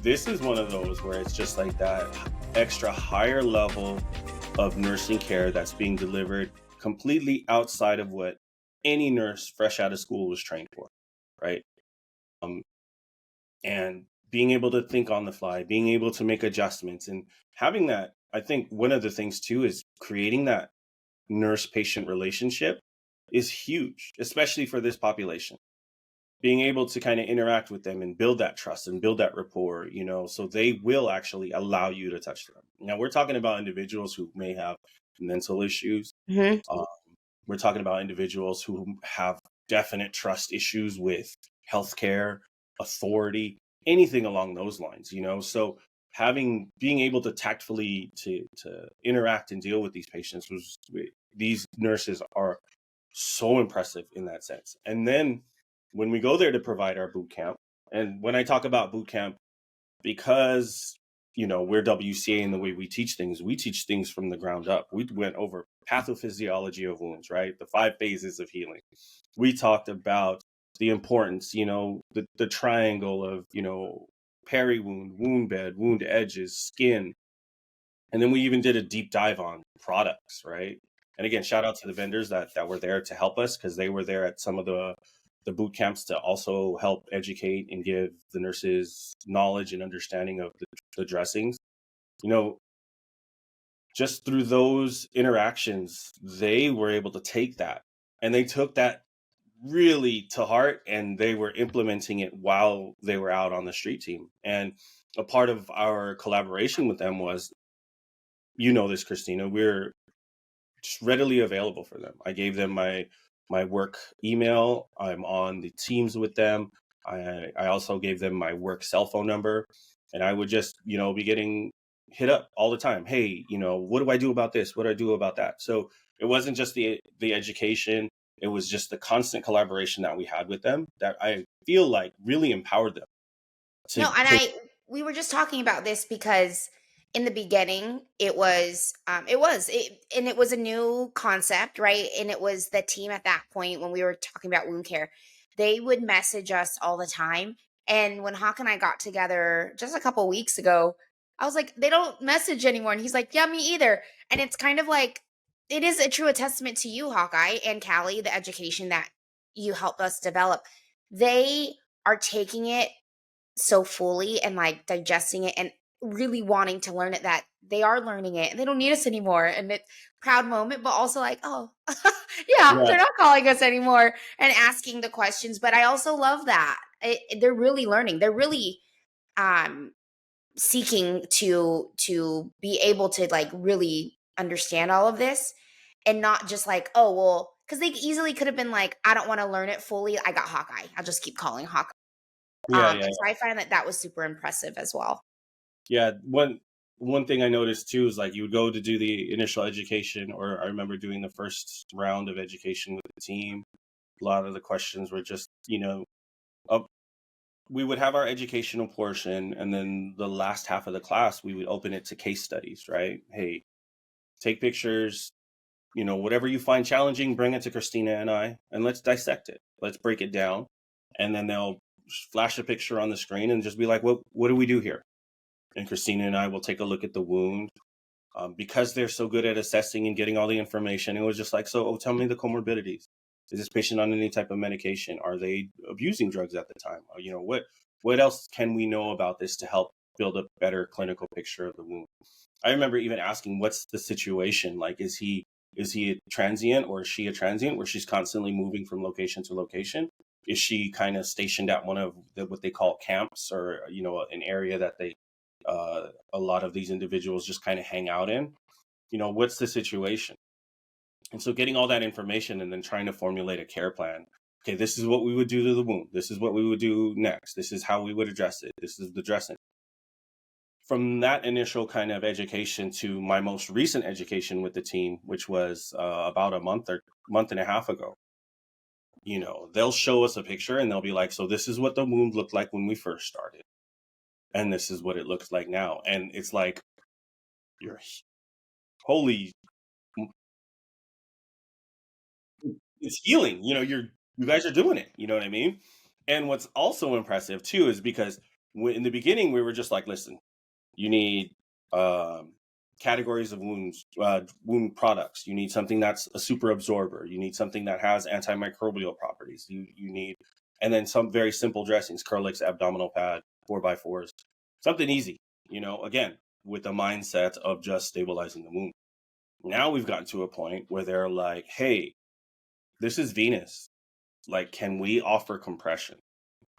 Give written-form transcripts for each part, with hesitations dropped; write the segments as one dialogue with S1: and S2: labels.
S1: this is one of those where it's just like that extra higher level of nursing care that's being delivered completely outside of what any nurse fresh out of school was trained for, right? Um, and being able to think on the fly, being able to make adjustments, and having that. I think one of the things too is creating that nurse patient relationship is huge, especially for this population. Being able to kind of interact with them and build that trust and build that rapport, so they will actually allow you to touch them. Now, we're talking about individuals who may have mental issues.
S2: Mhm.
S1: We're talking about individuals who have definite trust issues with healthcare, authority, anything along those lines, So being able to tactfully to interact and deal with these patients these nurses are so impressive in that sense. And then when we go there to provide our boot camp, and when I talk about boot camp, because we're WCA in the way we teach things from the ground up. We went over pathophysiology of wounds, right? The 5 phases of healing. We talked about the importance, the triangle of, peri wound, wound bed, wound edges, skin. And then we even did a deep dive on products, right? And again, shout out to the vendors that were there to help us, because they were there at some of the boot camps to also help educate and give the nurses knowledge and understanding of the dressings. Just through those interactions, they were able to take that, and they took that really to heart, and they were implementing it while they were out on the street team. And a part of our collaboration with them was, this, Christina, we're just readily available for them. I gave them my work email. I'm on the Teams with them. I also gave them my work cell phone number, and I would just, be getting hit up all the time. Hey, what do I do about this? What do I do about that? So it wasn't just the education. It was just the constant collaboration that we had with them that I feel like really empowered them to
S2: No, and
S1: take.
S2: we were just talking about this because in the beginning it was and it was a new concept, right? And it was the team at that point when we were talking about wound care. They would message us all the time. And when Hawk and I got together just a couple weeks ago, I was like, they don't message anymore. And he's like, yeah, me either. And it's kind of like, it is a true testament to you, Hawkeye and Kallie, the education that you helped us develop. They are taking it so fully and like digesting it and really wanting to learn it, that they are learning it and they don't need us anymore. And it's proud moment, but also like, oh, yeah,
S1: Yeah,
S2: they're not calling us anymore and asking the questions. But I also love that they're really learning. They're really um seeking to be able to like really understand all of this, and not just like, oh well, because they easily could have been like, I don't want to learn it fully, I got Hawkeye, I'll just keep calling Hawkeye.
S1: yeah, yeah.
S2: And so I find that was super impressive as well.
S1: Yeah, one thing I noticed too is, like, you would go to do the initial education, or I remember doing the first round of education with the team. A lot of the questions were just, up. We would have our educational portion, and then the last half of the class, we would open it to case studies, right? Hey, take pictures, whatever you find challenging, bring it to Christina and I, and let's dissect it. Let's break it down. And then they'll flash a picture on the screen and just be like, what do we do here? And Christina and I will take a look at the wound. Because they're so good at assessing and getting all the information, it was just like, so, tell me the comorbidities. Is this patient on any type of medication? Are they abusing drugs at the time? What else can we know about this to help build a better clinical picture of the wound? I remember even asking, what's the situation? Like, is he a transient, or is she a transient where she's constantly moving from location to location? Is she kind of stationed at one of what they call camps, or, an area that a lot of these individuals just kind of hang out in? What's the situation? And so getting all that information and then trying to formulate a care plan. Okay, this is what we would do to the wound. This is what we would do next. This is how we would address it. This is the dressing. From that initial kind of education to my most recent education with the team, which was about a month and a half ago, they'll show us a picture and they'll be like, so this is what the wound looked like when we first started, and this is what it looks like now. And it's like, you're holy, it's healing. You guys are doing it. You know what I mean? And what's also impressive too is because in the beginning, we were just like, listen, you need categories of wound products. You need something that's a super absorber. You need something that has antimicrobial properties. You need, and then some very simple dressings, Curlix abdominal pad, 4x4s, something easy, again, with the mindset of just stabilizing the wound. Now we've gotten to a point where they're like, hey, this is venous. Like, can we offer compression?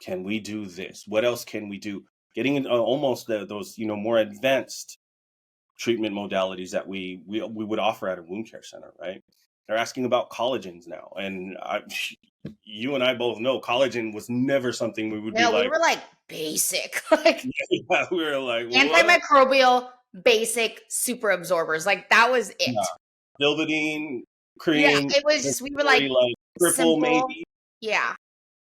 S1: Can we do this? What else can we do? Getting into almost those, more advanced treatment modalities that we would offer at a wound care center, right? They're asking about collagens now. And you and I both know collagen was never something we would be like.
S2: We were like basic. Like,
S1: yeah, we were like,
S2: antimicrobial, basic, super absorbers. Like, that was it.
S1: Yeah. Velveteen, cream.
S2: Yeah, it was just, we were like
S1: triple
S2: simple.
S1: maybe.
S2: Yeah.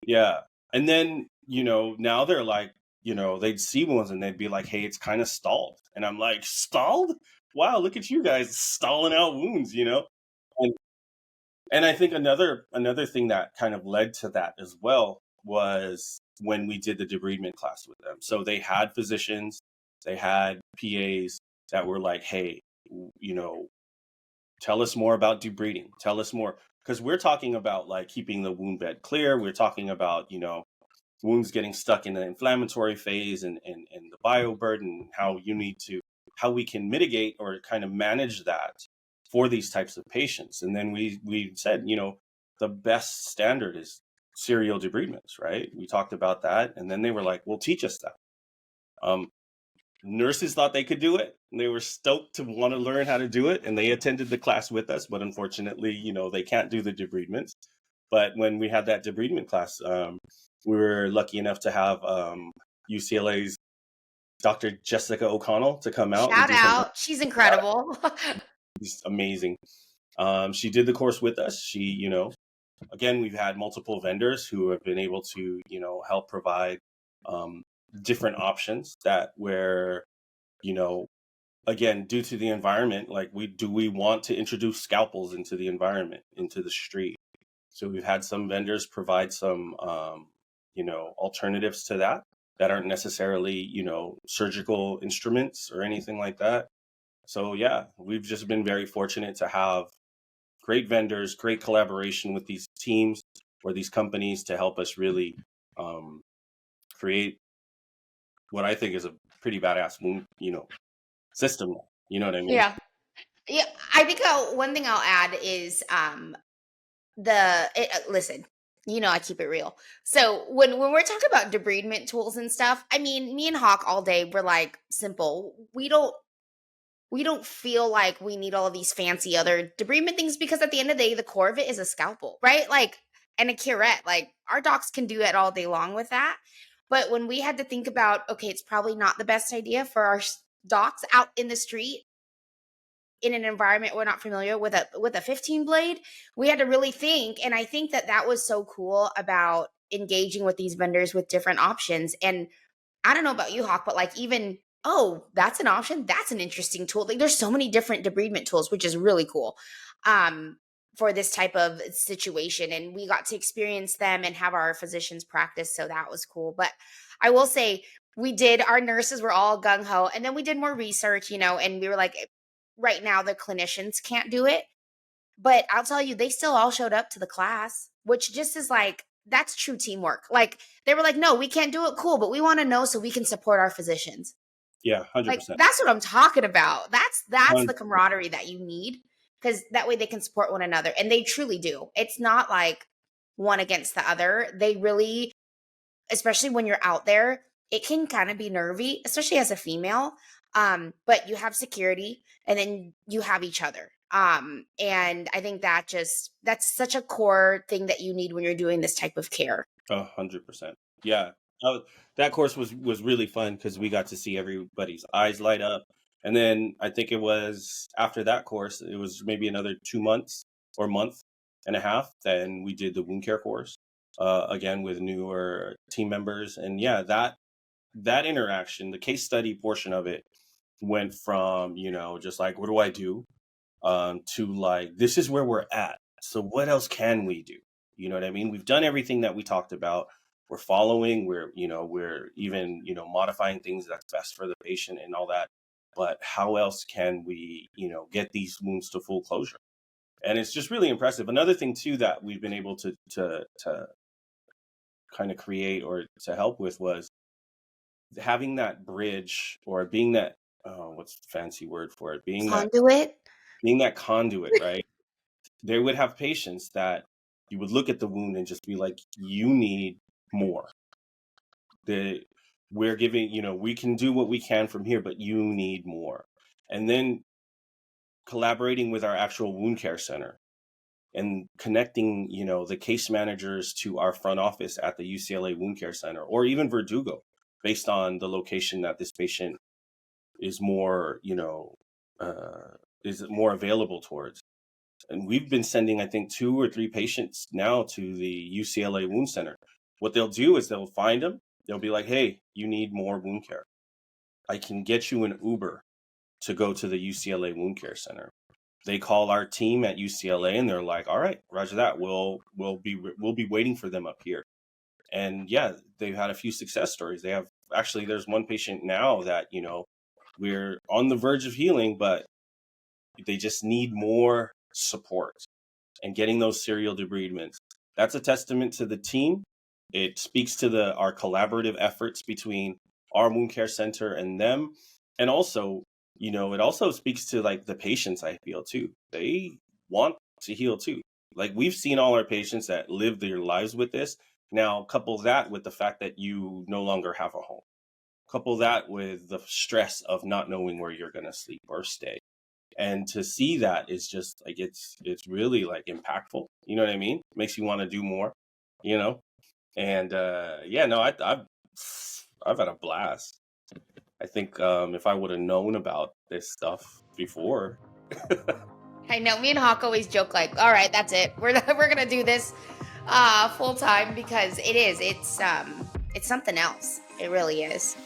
S1: Yeah. And then, now they're like, they'd see ones and they'd be like, hey, it's kind of stalled. And I'm like, stalled? Wow, look at you guys stalling out wounds, And I think another thing that kind of led to that as well was when we did the debridement class with them. So they had physicians, they had PAs that were like, hey, tell us more about debriding. Tell us more. Because we're talking about like keeping the wound bed clear. We're talking about, wounds getting stuck in the inflammatory phase and the bioburden, how we can mitigate or kind of manage that for these types of patients. And then we said, the best standard is serial debridements, right? We talked about that. And then they were like, well, teach us that. Nurses thought they could do it. And they were stoked to want to learn how to do it. And they attended the class with us. But unfortunately, they can't do the debridements. But when we had that debridement class, we were lucky enough to have UCLA's Dr. Jessica O'Connell to come out.
S2: Shout out. She's incredible.
S1: She's amazing. She did the course with us. She, again, we've had multiple vendors who have been able to, help provide different options that where, again, due to the environment, like we want to introduce scalpels into the environment, into the street. So we've had some vendors provide some, alternatives to that aren't necessarily, surgical instruments or anything like that. So yeah, we've just been very fortunate to have great vendors, great collaboration with these teams or these companies to help us really create what I think is a pretty badass, system. You know what I mean?
S2: Yeah. Yeah. I think one thing I'll add is listen, I keep it real. So when we're talking about debridement tools and stuff, I mean, me and Hawk all day, we're like simple. We don't feel like we need all of these fancy other debridement things because at the end of the day, the core of it is a scalpel, right? Like, and a curette. Like, our docs can do it all day long with that. But when we had to think about, okay, it's probably not the best idea for our docs out in the street in an environment we're not familiar with a 15 blade, we had to really think. And I think that was so cool about engaging with these vendors with different options. And I don't know about you, Hawk, but like even, oh, that's an option. That's an interesting tool. Like, there's so many different debridement tools, which is really cool for this type of situation. And we got to experience them and have our physicians practice. So that was cool. But I will say our nurses were all gung ho. And then we did more research, and we were like, right now the clinicians can't do it. But I'll tell you, they still all showed up to the class, which just is like, that's true teamwork. Like, they were like, no, we can't do it. Cool. But we want to know so we can support our physicians.
S1: Yeah, 100%.
S2: Like, that's what I'm talking about. That's the camaraderie that you need, because that way they can support one another. And they truly do. It's not like one against the other. They really, especially when you're out there, it can kind of be nervy, especially as a female. But you have security and then you have each other. And I think that's such a core thing that you need when you're doing this type of care.
S1: 100%. Yeah. That course was really fun because we got to see everybody's eyes light up. And then I think it was after that course, it was maybe another 2 months or month and a half. Then we did the wound care course, again, with newer team members. And yeah, that interaction, the case study portion of it went from, just like, what do I do? To like, this is where we're at. So what else can we do? You know what I mean? We've done everything that we talked about. we're following, we're even, modifying things that's best for the patient and all that. But how else can we, get these wounds to full closure? And it's just really impressive. Another thing too that we've been able to kind of create or to help with was having that bridge, or being that, what's the fancy word for it?
S2: Conduit.
S1: Being that conduit, right? They would have patients that you would look at the wound and just be like, you need more. We're giving, we can do what we can from here, but you need more. And then collaborating with our actual wound care center and connecting, the case managers to our front office at the UCLA Wound Care Center, or even Verdugo, based on the location that this patient is more, is more available towards. And we've been sending, I think, 2 or 3 patients now to the UCLA Wound Center. What they'll do is they'll find them. They'll be like, hey, you need more wound care. I can get you an Uber to go to the UCLA Wound Care Center. They call our team at UCLA and they're like, all right, roger that. We'll be waiting for them up here. And yeah, they've had a few success stories. There's one patient now that, we're on the verge of healing, but they just need more support and getting those serial debridements. That's a testament to the team. It speaks to our collaborative efforts between our wound care center and them. And also, it also speaks to like the patients, I feel too. They want to heal too. Like, we've seen all our patients that live their lives with this. Now, couple that with the fact that you no longer have a home. Couple that with the stress of not knowing where you're going to sleep or stay. And to see that is just like, it's really like impactful. You know what I mean? Makes you want to do more, And I've had a blast. I think if I would have known about this stuff before.
S2: I know, me and Hawk always joke like, all right, that's it. We're gonna do this full time, because it's something else. It really is.